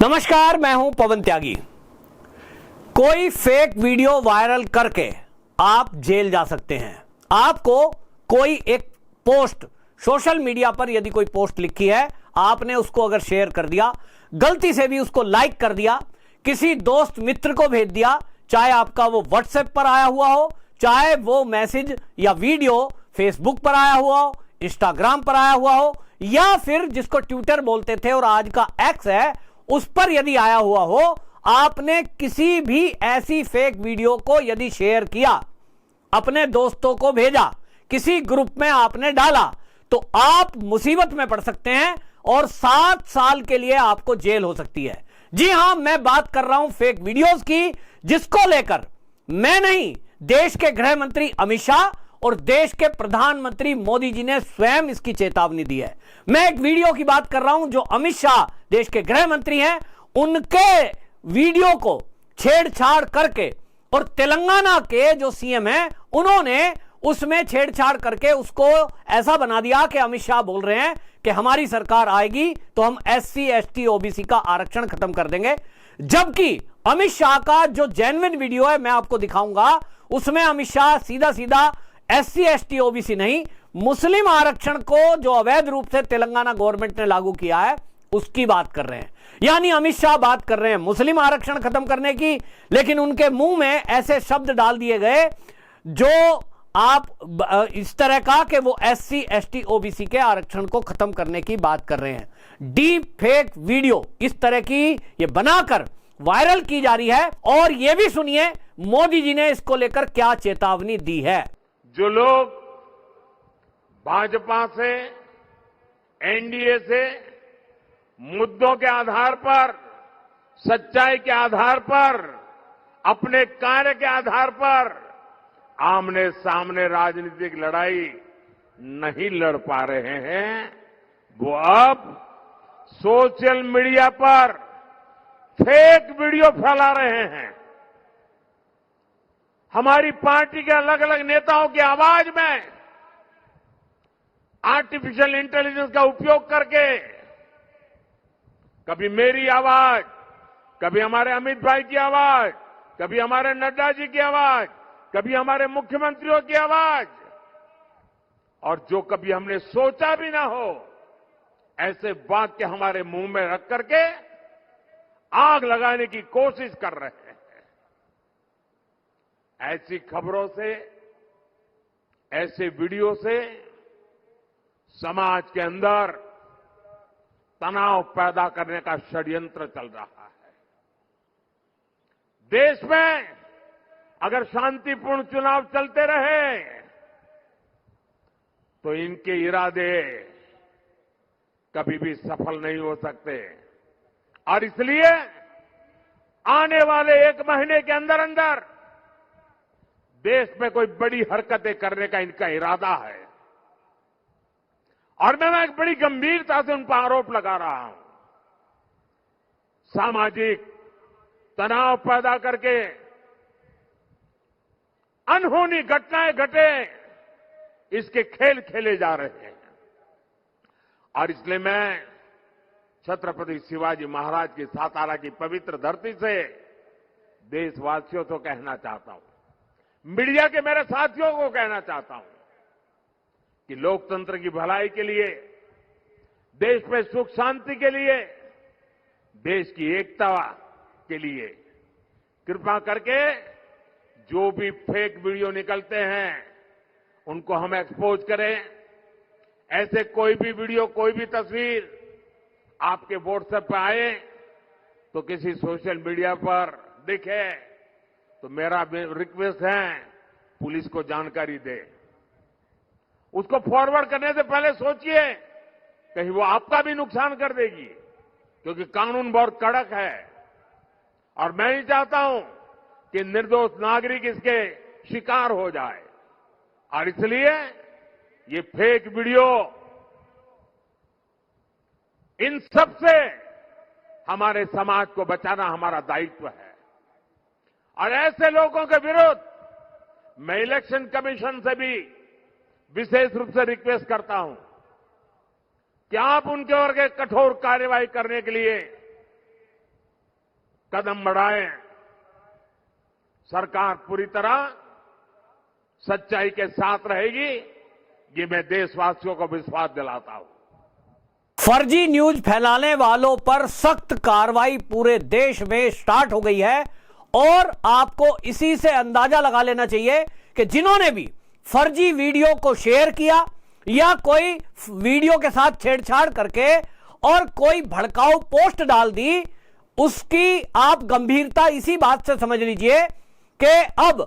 नमस्कार, मैं हूं पवन त्यागी। कोई फेक वीडियो वायरल करके आप जेल जा सकते हैं। आपको कोई एक पोस्ट सोशल मीडिया पर यदि कोई पोस्ट लिखी है, आपने उसको अगर शेयर कर दिया, गलती से भी उसको लाइक कर दिया, किसी दोस्त मित्र को भेज दिया, चाहे आपका वो व्हाट्सएप पर आया हुआ हो, चाहे वो मैसेज या वीडियो फेसबुक पर आया हुआ हो, इंस्टाग्राम पर आया हुआ हो, या फिर जिसको ट्विटर बोलते थे और आज का एक्स है, उस पर यदि आया हुआ हो, आपने किसी भी ऐसी फेक वीडियो को यदि शेयर किया, अपने दोस्तों को भेजा, किसी ग्रुप में आपने डाला, तो आप मुसीबत में पड़ सकते हैं और 7 साल के लिए आपको जेल हो सकती है। जी हां, मैं बात कर रहा हूं फेक वीडियोस की, जिसको लेकर मैं नहीं, देश के गृह मंत्री अमित शाह और देश के प्रधानमंत्री मोदी जी ने स्वयं इसकी चेतावनी दी है। मैं एक वीडियो की बात कर रहा हूं जो अमित शाह देश के गृह मंत्री हैं, उनके वीडियो को छेड़छाड़ करके, और तेलंगाना के जो सीएम हैं उन्होंने उसमें छेड़छाड़ करके उसको ऐसा बना दिया कि अमित शाह बोल रहे हैं कि हमारी सरकार आएगी तो हम एससी एसटी ओबीसी का आरक्षण खत्म कर देंगे। जबकि अमित शाह का जो जेन्युइन वीडियो है मैं आपको दिखाऊंगा, उसमें अमित शाह सीधा सीधा एससी एसटी ओबीसी नहीं, मुस्लिम आरक्षण को जो अवैध रूप से तेलंगाना गवर्नमेंट ने लागू किया है उसकी बात कर रहे हैं। यानी अमित शाह बात कर रहे हैं मुस्लिम आरक्षण खत्म करने की, लेकिन उनके मुंह में ऐसे शब्द डाल दिए गए जो आप इस तरह का कि वो एससी एसटी ओबीसी के आरक्षण को खत्म करने की बात कर रहे हैं। डीप फेक वीडियो इस तरह की ये बनाकर वायरल की जा रही है, और ये भी सुनिए मोदी जी ने इसको लेकर क्या चेतावनी दी है। जो लोग भाजपा से, एनडीए से मुद्दों के आधार पर, सच्चाई के आधार पर, अपने कार्य के आधार पर आमने सामने राजनीतिक लड़ाई नहीं लड़ पा रहे हैं, वो अब सोशल मीडिया पर फेक वीडियो फैला रहे हैं। हमारी पार्टी के अलग अलग नेताओं की आवाज में आर्टिफिशियल इंटेलिजेंस का उपयोग करके कभी मेरी आवाज, कभी हमारे अमित भाई की आवाज, कभी हमारे नड्डा जी की आवाज, कभी हमारे मुख्यमंत्रियों की आवाज, और जो कभी हमने सोचा भी ना हो ऐसे वाक्य हमारे मुंह में रख करके आग लगाने की कोशिश कर रहे हैं। ऐसी खबरों से, ऐसे वीडियो से समाज के अंदर तनाव पैदा करने का षड्यंत्र चल रहा है। देश में अगर शांतिपूर्ण चुनाव चलते रहे तो इनके इरादे कभी भी सफल नहीं हो सकते, और इसलिए आने वाले 1 महीने के अंदर अंदर देश में कोई बड़ी हरकतें करने का इनका इरादा है। और मैं एक बड़ी गंभीरता से उन पर आरोप लगा रहा हूं। सामाजिक तनाव पैदा करके अनहोनी घटनाएं घटे, इसके खेल खेले जा रहे हैं। और इसलिए मैं छत्रपति शिवाजी महाराज की सातारा की पवित्र धरती से देशवासियों को कहना चाहता हूं, मीडिया के मेरे साथियों को कहना चाहता हूं कि लोकतंत्र की भलाई के लिए, देश में सुख शांति के लिए, देश की एकता के लिए कृपा करके जो भी फेक वीडियो निकलते हैं उनको हम एक्सपोज करें। ऐसे कोई भी वीडियो, कोई भी तस्वीर आपके व्हाट्सएप पर आए तो किसी सोशल मीडिया पर दिखे तो मेरा रिक्वेस्ट है पुलिस को जानकारी दे। उसको फॉरवर्ड करने से पहले सोचिए कहीं वो आपका भी नुकसान कर देगी, क्योंकि कानून बहुत कड़क है और मैं नहीं चाहता हूं कि निर्दोष नागरिक इसके शिकार हो जाए। और इसलिए ये फेक वीडियो, इन सब से हमारे समाज को बचाना हमारा दायित्व है। और ऐसे लोगों के विरुद्ध मैं इलेक्शन कमीशन से भी विशेष रूप से रिक्वेस्ट करता हूं कि आप उनके ऊपर कठोर कार्रवाई करने के लिए कदम बढ़ाएं। सरकार पूरी तरह सच्चाई के साथ रहेगी, ये मैं देशवासियों को विश्वास दिलाता हूं। फर्जी न्यूज फैलाने वालों पर सख्त कार्रवाई पूरे देश में स्टार्ट हो गई है और आपको इसी से अंदाजा लगा लेना चाहिए कि जिन्होंने भी फर्जी वीडियो को शेयर किया या कोई वीडियो के साथ छेड़छाड़ करके और कोई भड़काऊ पोस्ट डाल दी, उसकी आप गंभीरता इसी बात से समझ लीजिए कि अब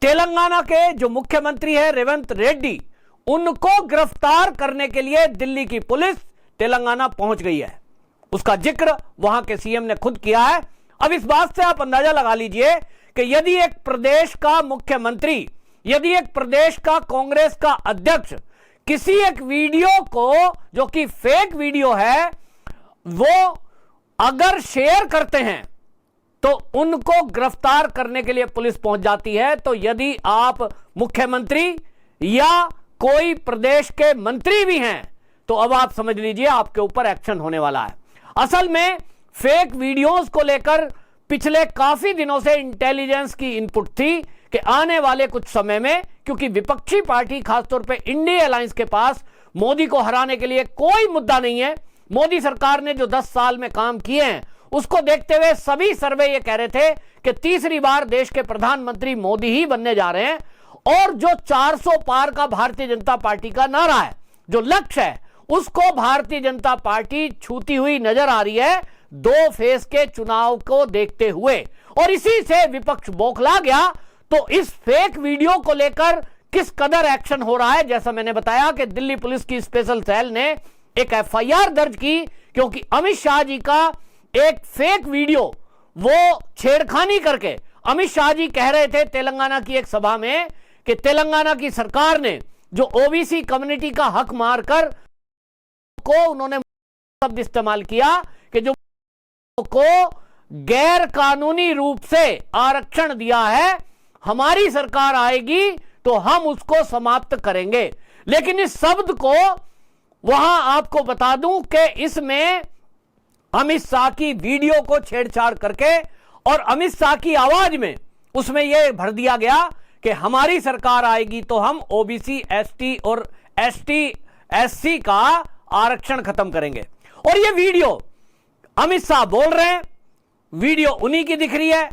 तेलंगाना के जो मुख्यमंत्री है रेवंत रेड्डी, उनको गिरफ्तार करने के लिए दिल्ली की पुलिस तेलंगाना पहुंच गई है। उसका जिक्र वहां के सीएम ने खुद किया है। अब इस बात से आप अंदाजा लगा लीजिए कि यदि एक प्रदेश का मुख्यमंत्री, यदि एक प्रदेश का कांग्रेस का अध्यक्ष किसी एक वीडियो को जो कि फेक वीडियो है वो अगर शेयर करते हैं तो उनको गिरफ्तार करने के लिए पुलिस पहुंच जाती है। तो यदि आप मुख्यमंत्री या कोई प्रदेश के मंत्री भी हैं तो अब आप समझ लीजिए आपके ऊपर एक्शन होने वाला है। असल में फेक वीडियोस को लेकर पिछले काफी दिनों से इंटेलिजेंस की इनपुट थी कि आने वाले कुछ समय में, क्योंकि विपक्षी पार्टी खासतौर पे इंडिया अलायंस के पास मोदी को हराने के लिए कोई मुद्दा नहीं है। मोदी सरकार ने जो 10 साल में काम किए हैं उसको देखते हुए सभी सर्वे ये कह रहे थे कि तीसरी बार देश के प्रधानमंत्री मोदी ही बनने जा रहे हैं। और जो 400 पार का भारतीय जनता पार्टी का नारा है, जो लक्ष्य है, उसको भारतीय जनता पार्टी छूती हुई नजर आ रही है 2 फेज के चुनाव को देखते हुए। और इसी से विपक्ष बौखला गया। तो इस फेक वीडियो को लेकर किस कदर एक्शन हो रहा है, जैसा मैंने बताया कि दिल्ली पुलिस की स्पेशल सेल ने एक एफआईआर दर्ज की, क्योंकि अमित शाह जी का एक फेक वीडियो वो छेड़खानी करके अमित शाह जी कह रहे थे तेलंगाना की एक सभा में कि तेलंगाना की सरकार ने जो ओबीसी कम्युनिटी का हक मारकर को उन्होंने शब्द इस्तेमाल किया कि जो को गैर कानूनी रूप से आरक्षण दिया है, हमारी सरकार आएगी तो हम उसको समाप्त करेंगे। लेकिन इस शब्द को वहां आपको बता दूं कि इसमें अमित शाह की वीडियो को छेड़छाड़ करके और अमित शाह की आवाज में उसमें यह भर दिया गया कि हमारी सरकार आएगी तो हम ओबीसी, एसटी और एससी का आरक्षण खत्म करेंगे। और यह वीडियो अमित शाह बोल रहे हैं, वीडियो उन्हीं की दिख रही है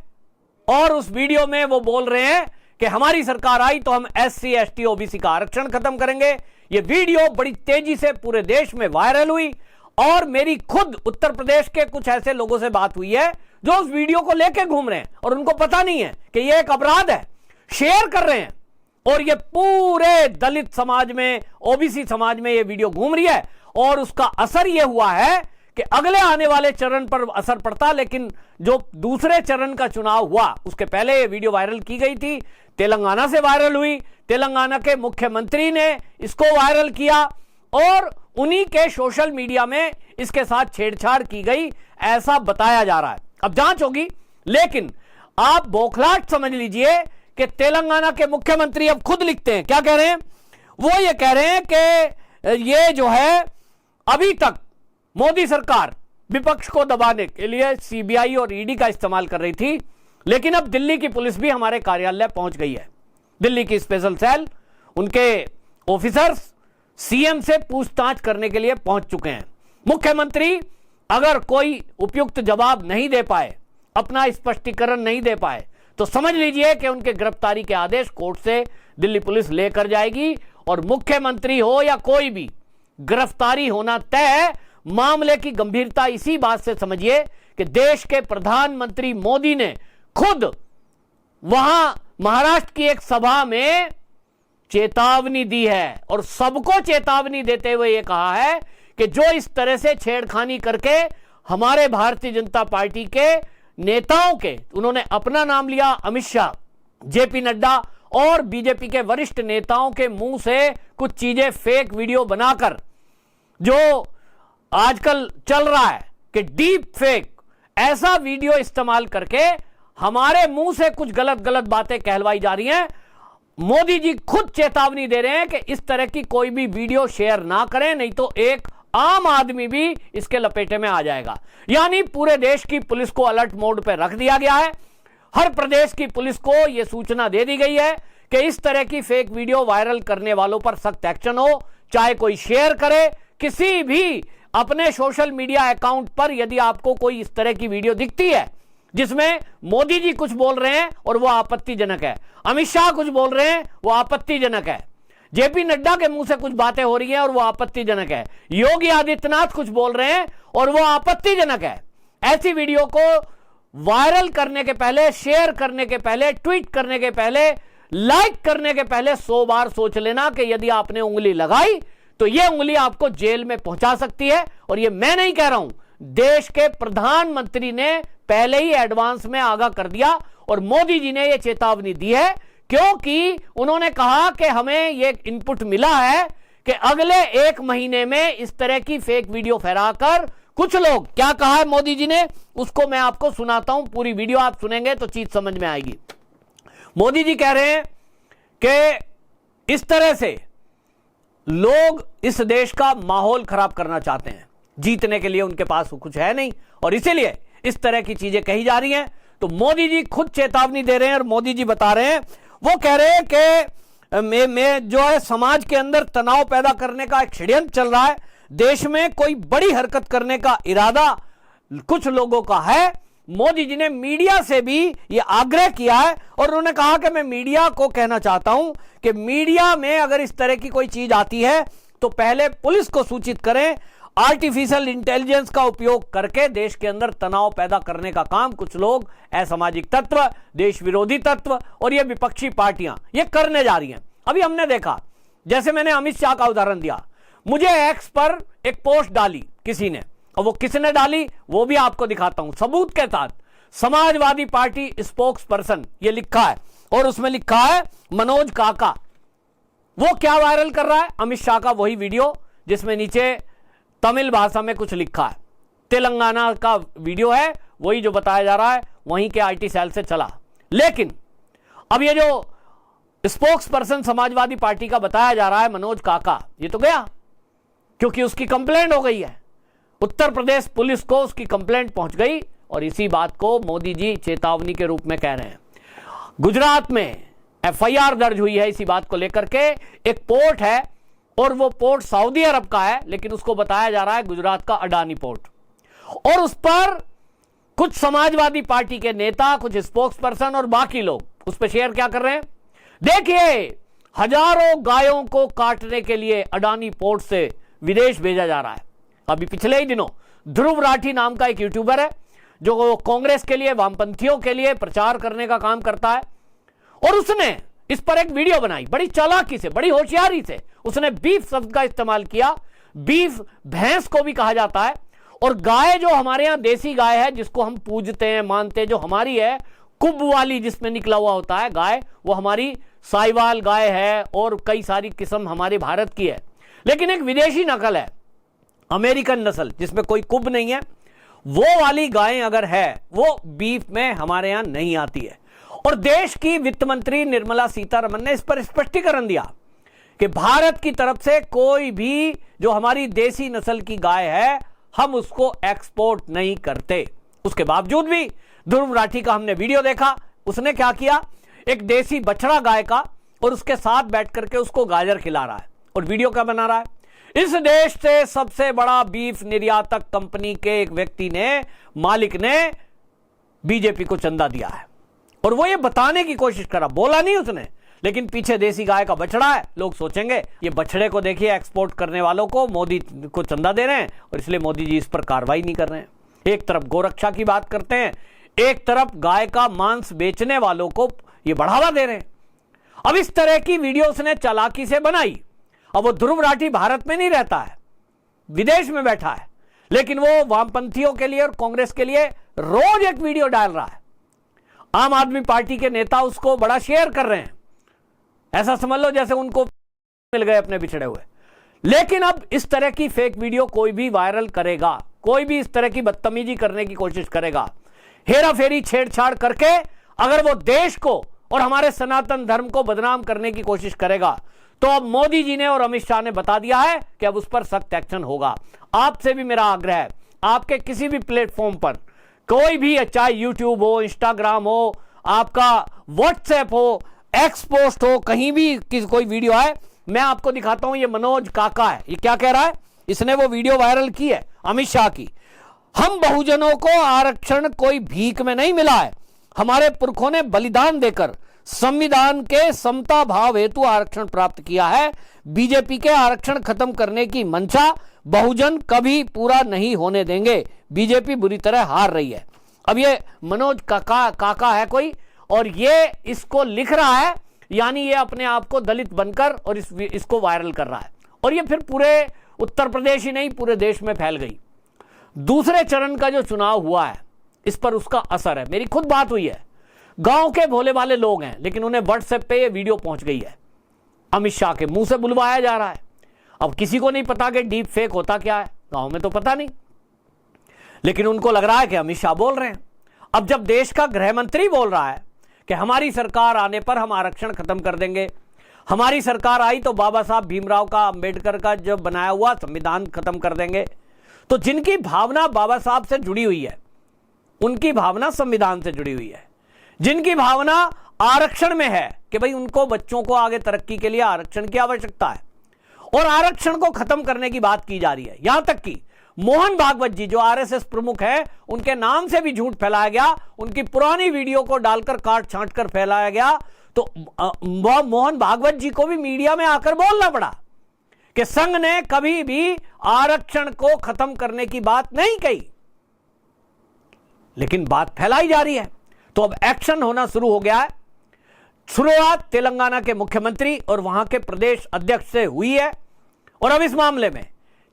और उस वीडियो में वो बोल रहे हैं कि हमारी सरकार आई तो हम एससी, एसटी, ओबीसी का आरक्षण खत्म करेंगे। यह वीडियो बड़ी तेजी से पूरे देश में वायरल हुई और मेरी खुद उत्तर प्रदेश के कुछ ऐसे लोगों से बात हुई है जो उस वीडियो को लेकर घूम रहे हैं और उनको पता नहीं है कि यह एक अपराध है, शेयर कर रहे हैं। और यह पूरे दलित समाज में, ओबीसी समाज में यह वीडियो घूम रही है और उसका असर यह हुआ है कि अगले आने वाले चरण पर असर पड़ता। लेकिन जो दूसरे चरण का चुनाव हुआ उसके पहले यह वीडियो वायरल की गई थी, तेलंगाना से वायरल हुई, तेलंगाना के मुख्यमंत्री ने इसको वायरल किया और उन्हीं के सोशल मीडिया में इसके साथ छेड़छाड़ की गई, ऐसा बताया जा रहा है। अब जांच होगी, लेकिन आप बौखलाहट समझ लीजिए कि तेलंगाना के मुख्यमंत्री अब खुद लिखते हैं, क्या कह रहे हैं? वो ये कह रहे हैं कि ये जो है अभी तक मोदी सरकार विपक्ष को दबाने के लिए सीबीआई और ईडी का इस्तेमाल कर रही थी, लेकिन अब दिल्ली की पुलिस भी हमारे कार्यालय पहुंच गई है। दिल्ली की स्पेशल सेल, उनके ऑफिसर्स सीएम से पूछताछ करने के लिए पहुंच चुके हैं। मुख्यमंत्री अगर कोई उपयुक्त जवाब नहीं दे पाए, अपना स्पष्टीकरण नहीं दे पाए, तो समझ लीजिए कि उनके गिरफ्तारी के आदेश कोर्ट से दिल्ली पुलिस लेकर जाएगी और मुख्यमंत्री हो या कोई भी, गिरफ्तारी होना तय है। मामले की गंभीरता इसी बात से समझिए कि देश के प्रधानमंत्री मोदी ने खुद वहां महाराष्ट्र की एक सभा में चेतावनी दी है और सबको चेतावनी देते हुए यह कहा है कि जो इस तरह से छेड़खानी करके हमारे भारतीय जनता पार्टी के नेताओं के, उन्होंने अपना नाम लिया, अमित शाह, जेपी नड्डा और बीजेपी के वरिष्ठ नेताओं के मुंह से कुछ चीजें फेक वीडियो बनाकर, जो आजकल चल रहा है कि डीप फेक, ऐसा वीडियो इस्तेमाल करके हमारे मुंह से कुछ गलत गलत बातें कहलवाई जा रही हैं। मोदी जी खुद चेतावनी दे रहे हैं कि इस तरह की कोई भी वीडियो शेयर ना करें, नहीं तो एक आम आदमी भी इसके लपेटे में आ जाएगा। यानी पूरे देश की पुलिस को अलर्ट मोड पर रख दिया गया है। हर प्रदेश की पुलिस को यह सूचना दे दी गई है कि इस तरह की फेक वीडियो वायरल करने वालों पर सख्त एक्शन हो, चाहे कोई शेयर करे। किसी भी अपने सोशल मीडिया अकाउंट पर यदि आपको कोई इस तरह की वीडियो दिखती है जिसमें मोदी जी कुछ बोल रहे हैं और वो आपत्तिजनक है, अमित शाह कुछ बोल रहे हैं वो आपत्तिजनक है, जेपी नड्डा के मुंह से कुछ बातें हो रही हैं और वो आपत्तिजनक है, योगी आदित्यनाथ कुछ बोल रहे हैं और वो आपत्तिजनक है, ऐसी वीडियो को वायरल करने के पहले, शेयर करने के पहले, ट्वीट करने के पहले, लाइक करने के पहले 100 बार सोच लेना कि यदि आपने उंगली लगाई तो यह उंगली आपको जेल में पहुंचा सकती है। और यह मैं नहीं कह रहा हूं, देश के प्रधानमंत्री ने पहले ही एडवांस में आगाह कर दिया और मोदी जी ने यह चेतावनी दी है, क्योंकि उन्होंने कहा कि हमें यह इनपुट मिला है कि अगले 1 महीने में इस तरह की फेक वीडियो फैलाकर कुछ लोग, क्या कहा है मोदी जी ने, उसको मैं आपको सुनाता हूं। पूरी वीडियो आप सुनेंगे तो चीज समझ में आएगी। मोदी जी कह रहे हैं कि इस तरह से लोग इस देश का माहौल खराब करना चाहते हैं, जीतने के लिए उनके पास कुछ है नहीं और इसीलिए इस तरह की चीजें कही जा रही हैं। तो मोदी जी खुद चेतावनी दे रहे हैं और मोदी जी बता रहे हैं, वो कह रहे हैं कि मैं जो है समाज के अंदर तनाव पैदा करने का एक षड्यंत्र चल रहा है, देश में कोई बड़ी हरकत करने का इरादा कुछ लोगों का है। मोदी जी ने मीडिया से भी यह आग्रह किया है और उन्होंने कहा कि मैं मीडिया को कहना चाहता हूं कि मीडिया में अगर इस तरह की कोई चीज आती है तो पहले पुलिस को सूचित करें। आर्टिफिशियल इंटेलिजेंस का उपयोग करके देश के अंदर तनाव पैदा करने का काम कुछ लोग, असामाजिक तत्व, देश विरोधी तत्व और ये विपक्षी पार्टियां ये करने जा रही हैं। अभी हमने देखा, जैसे मैंने अमित शाह का उदाहरण दिया, मुझे एक्स पर एक पोस्ट डाली किसी ने, और वो किसने डाली वो भी आपको दिखाता हूं सबूत के साथ। समाजवादी पार्टी स्पोक्स पर्सन ये लिखा है और उसमें लिखा है मनोज काका। वो क्या वायरल कर रहा है? अमित शाह का वही वीडियो जिसमें नीचे तमिल भाषा में कुछ लिखा है। तेलंगाना का वीडियो है, वही जो बताया जा रहा है वहीं के आईटी सेल से चला। लेकिन अब ये जो स्पोक्स पर्सन समाजवादी पार्टी का बताया जा रहा है मनोज काका, ये तो गया क्योंकि उसकी कंप्लेंट हो गई है। उत्तर प्रदेश पुलिस को उसकी कंप्लेंट पहुंच गई और इसी बात को मोदी जी चेतावनी के रूप में कह रहे हैं। गुजरात में एफआईआर दर्ज हुई है इसी बात को लेकर के। एक पोर्ट है और वो पोर्ट सऊदी अरब का है, लेकिन उसको बताया जा रहा है गुजरात का अडानी पोर्ट, और उस पर कुछ समाजवादी पार्टी के नेता, कुछ स्पोक्स पर्सन और बाकी लोग उस पर शेयर क्या कर रहे हैं। देखिए, हजारों गायों को काटने के लिए अडानी पोर्ट से विदेश भेजा जा रहा है। अभी पिछले ही दिनों ध्रुव राठी नाम का एक यूट्यूबर है जो कांग्रेस के लिए, वामपंथियों के लिए प्रचार करने का काम करता है, और उसने इस पर एक वीडियो बनाई। बड़ी चालाकी से, बड़ी होशियारी से उसने बीफ शब्द का इस्तेमाल किया। बीफ भैंस को भी कहा जाता है, और गाय जो हमारे यहां देसी गाय है जिसको हम पूजते हैं, मानते हैं, जो हमारी है कुब वाली जिसमें निकला हुआ होता है गाय, वो हमारी साहिवाल गाय है और कई सारी किस्म हमारे भारत की है। लेकिन एक विदेशी नस्ल है, अमेरिकन नस्ल, जिसमें कोई कुब नहीं है, वो वाली गाय अगर है वो बीफ में हमारे यहां नहीं आती है। और देश की वित्त मंत्री निर्मला सीतारमण ने इस पर स्पष्टीकरण दिया कि भारत की तरफ से कोई भी जो हमारी देसी नस्ल की गाय है हम उसको एक्सपोर्ट नहीं करते। उसके बावजूद भी ध्रुव राठी का हमने वीडियो देखा, उसने क्या किया, एक देसी बछड़ा गाय का और उसके साथ बैठ करके उसको गाजर खिला रहा है और वीडियो क्या बना रहा है। इस देश से सबसे बड़ा बीफ निर्यातक कंपनी के एक व्यक्ति ने, मालिक ने बीजेपी को चंदा दिया है और वो ये बताने की कोशिश करा, बोला नहीं उसने, लेकिन पीछे देसी गाय का बछड़ा है। लोग सोचेंगे ये बछड़े को देखिए एक्सपोर्ट करने वालों को मोदी को चंदा दे रहे हैं और इसलिए मोदी जी इस पर कार्रवाई नहीं कर रहे हैं। एक तरफ गोरक्षा की बात करते हैं, एक तरफ गाय का मांस बेचने वालों को ये बढ़ावा दे रहे हैं। अब इस तरह की वीडियो उसने चालाकी से बनाई। अब वो ध्रुव राठी भारत में नहीं रहता है, विदेश में बैठा है, लेकिन वो वामपंथियों के लिए और कांग्रेस के लिए रोज एक वीडियो डाल रहा है। आम आदमी पार्टी के नेता उसको बड़ा शेयर कर रहे हैं, ऐसा समझ लो जैसे उनको मिल गए अपने बिछड़े हुए। लेकिन अब इस तरह की फेक वीडियो कोई भी वायरल करेगा, कोई भी इस तरह की बदतमीजी करने की कोशिश करेगा, हेरा फेरी छेड़छाड़ करके अगर वो देश को और हमारे सनातन धर्म को बदनाम करने की कोशिश करेगा, तो अब मोदी जी ने और अमित शाह ने बता दिया है कि अब उस पर सख्त एक्शन होगा। आपसे भी मेरा आग्रह है, आपके किसी भी प्लेटफॉर्म पर कोई भी, चाहे यूट्यूब हो, इंस्टाग्राम हो, आपका व्हाट्सएप हो, एक्स पोस्ट हो, कहीं भी कोई वीडियो है, मैं आपको दिखाता हूं। ये मनोज काका है, ये क्या कह रहा है, इसने वो वीडियो वायरल की है अमित शाह की। हम बहुजनों को आरक्षण कोई भीख में नहीं मिला है, हमारे पुरखों ने बलिदान देकर संविधान के समता भाव हेतु आरक्षण प्राप्त किया है। बीजेपी के आरक्षण खत्म करने की मंशा बहुजन कभी पूरा नहीं होने देंगे, बीजेपी बुरी तरह हार रही है। अब ये मनोज काका है कोई, और ये इसको लिख रहा है, यानी ये अपने आप को दलित बनकर और इसको वायरल कर रहा है, और ये फिर पूरे उत्तर प्रदेश ही नहीं पूरे देश में फैल गई। दूसरे चरण का जो चुनाव हुआ है इस पर उसका असर है। मेरी खुद बात हुई है, गांव के भोले भाले लोग हैं, लेकिन उन्हें व्हाट्सएप पे ये वीडियो पहुंच गई है, अमित शाह के मुंह से बुलवाया जा रहा है। अब किसी को नहीं पता कि डीप फेक होता क्या है, गांव में तो पता नहीं, लेकिन उनको लग रहा है कि अमित शाह बोल रहे हैं। अब जब देश का गृह मंत्री बोल रहा है कि हमारी सरकार आने पर हम आरक्षण खत्म कर देंगे, हमारी सरकार आई तो बाबा साहब भीमराव का, अंबेडकर का जो बनाया हुआ संविधान खत्म कर देंगे, तो जिनकी भावना बाबा साहब से जुड़ी हुई है, उनकी भावना संविधान से जुड़ी हुई है, जिनकी भावना आरक्षण में है कि भाई उनको बच्चों को आगे तरक्की के लिए आरक्षण की आवश्यकता है, और आरक्षण को खत्म करने की बात की जा रही है। यहां तक कि मोहन भागवत जी जो आरएसएस प्रमुख है, उनके नाम से भी झूठ फैलाया गया, उनकी पुरानी वीडियो को डालकर काट छांट कर फैलाया गया, तो मोहन भागवत जी को भी मीडिया में आकर बोलना पड़ा कि संघ ने कभी भी आरक्षण को खत्म करने की बात नहीं कही, लेकिन बात फैलाई जा रही है। तो अब एक्शन होना शुरू हो गया है। शुरुआत तेलंगाना के मुख्यमंत्री और वहां के प्रदेश अध्यक्ष से हुई है, और अब इस मामले में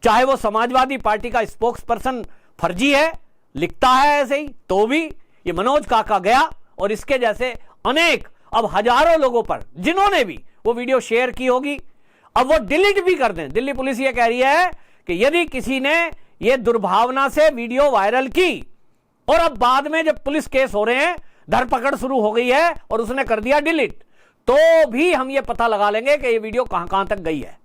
चाहे वो समाजवादी पार्टी का स्पोक्स पर्सन फर्जी है, लिखता है ऐसे ही, तो भी ये मनोज काका गया और इसके जैसे अनेक, अब हजारों लोगों पर जिन्होंने भी वो वीडियो शेयर की होगी, अब वो डिलीट भी कर दें। दिल्ली पुलिस ये कह रही है कि यदि किसी ने ये दुर्भावना से वीडियो वायरल की और अब बाद में जब पुलिस केस हो रहे हैं, धरपकड़ शुरू हो गई है और उसने कर दिया डिलीट, तो भी हम ये पता लगा लेंगे कि ये वीडियो कहां तक गई है।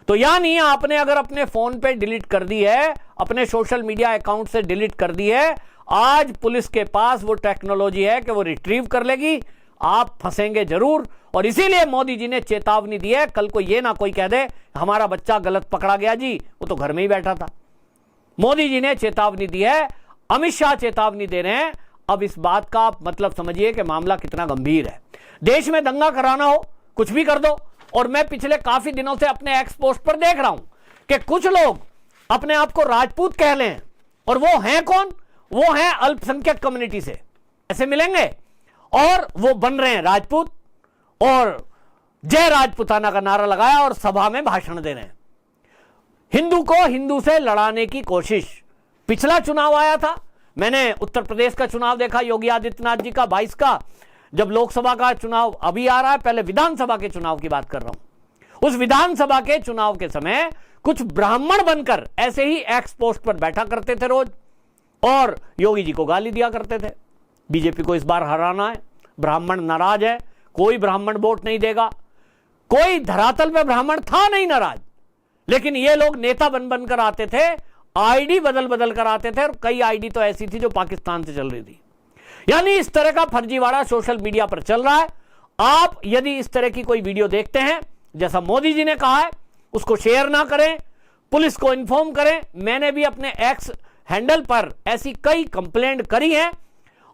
तो यानी आपने अगर अपने फोन पे डिलीट कर दी है, अपने सोशल मीडिया अकाउंट से डिलीट कर दी है, आज पुलिस के पास वो टेक्नोलॉजी है कि वो रिट्रीव कर लेगी, आप फंसेंगे जरूर। और इसीलिए मोदी जी ने चेतावनी दी है, कल को ये ना कोई कह दे हमारा बच्चा गलत पकड़ा गया जी, वो तो घर में ही बैठा था। मोदी जी ने चेतावनी दी है, अमित शाह चेतावनी दे रहे हैं। अब इस बात का आप मतलब समझिए कि मामला कितना गंभीर है। देश में दंगा कराना हो, कुछ भी कर दो, और मैं पिछले काफी दिनों से अपने एक्स पोस्ट पर देख रहा हूं कि कुछ लोग अपने आप को राजपूत कह लें, और वो हैं कौन, वो हैं अल्पसंख्यक कम्युनिटी से, ऐसे मिलेंगे और वो बन रहे हैं राजपूत, और जय राजपूताना का नारा लगाया और सभा में भाषण दे रहे हैं। हिंदू को हिंदू से लड़ाने की कोशिश। पिछला चुनाव आया था, मैंने उत्तर प्रदेश का चुनाव देखा योगी आदित्यनाथ जी का 22 का, जब लोकसभा का चुनाव अभी आ रहा है, पहले विधानसभा के चुनाव की बात कर रहा हूं। उस विधानसभा के चुनाव के समय कुछ ब्राह्मण बनकर ऐसे ही एक्स पोस्ट पर बैठा करते थे रोज, और योगी जी को गाली दिया करते थे। बीजेपी को इस बार हराना है, ब्राह्मण नाराज है, कोई ब्राह्मण वोट नहीं देगा। कोई धरातल पे ब्राह्मण था नहीं नाराज, लेकिन ये लोग नेता बन बनकर आते थे, आईडी बदल बदल कर आते थे, और कई आईडी तो ऐसी थी जो पाकिस्तान से चल रही थी। यानी इस तरह का फर्जीवाड़ा सोशल मीडिया पर चल रहा है। आप यदि इस तरह की कोई वीडियो देखते हैं, जैसा मोदी जी ने कहा है, उसको शेयर ना करें, पुलिस को इन्फॉर्म करें। मैंने भी अपने एक्स हैंडल पर ऐसी कई कंप्लेंट करी है,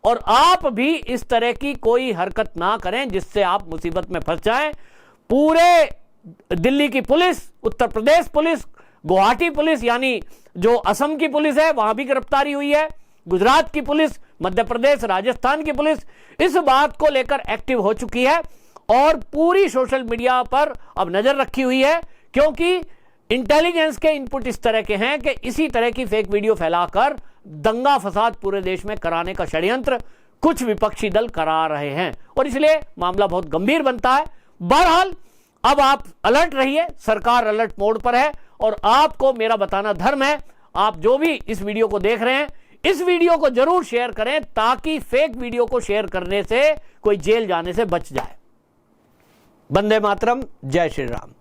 और आप भी इस तरह की कोई हरकत ना करें जिससे आप मुसीबत में फंस जाएं। पूरे दिल्ली की police, Uttar Pradesh police, Guwahati police यानी जो असम की पुलिस है वहां भी गिरफ्तारी हुई है, गुजरात की पुलिस, मध्य प्रदेश, राजस्थान की पुलिस इस बात को लेकर एक्टिव हो चुकी है, और पूरी सोशल मीडिया पर अब नजर रखी हुई है, क्योंकि इंटेलिजेंस के इनपुट इस तरह के हैं कि इसी तरह की फेक वीडियो फैलाकर दंगा फसाद पूरे देश में कराने का षड्यंत्र कुछ विपक्षी दल करा रहे हैं, और इसलिए मामला बहुत गंभीर बनता है। बहरहाल अब आप अलर्ट रहिए, सरकार अलर्ट मोड पर है, और आपको मेरा बताना धर्म है। आप जो भी इस वीडियो को देख रहे हैं, इस वीडियो को जरूर शेयर करें, ताकि फेक वीडियो को शेयर करने से कोई जेल जाने से बच जाए। वंदे मातरम, जय श्री राम।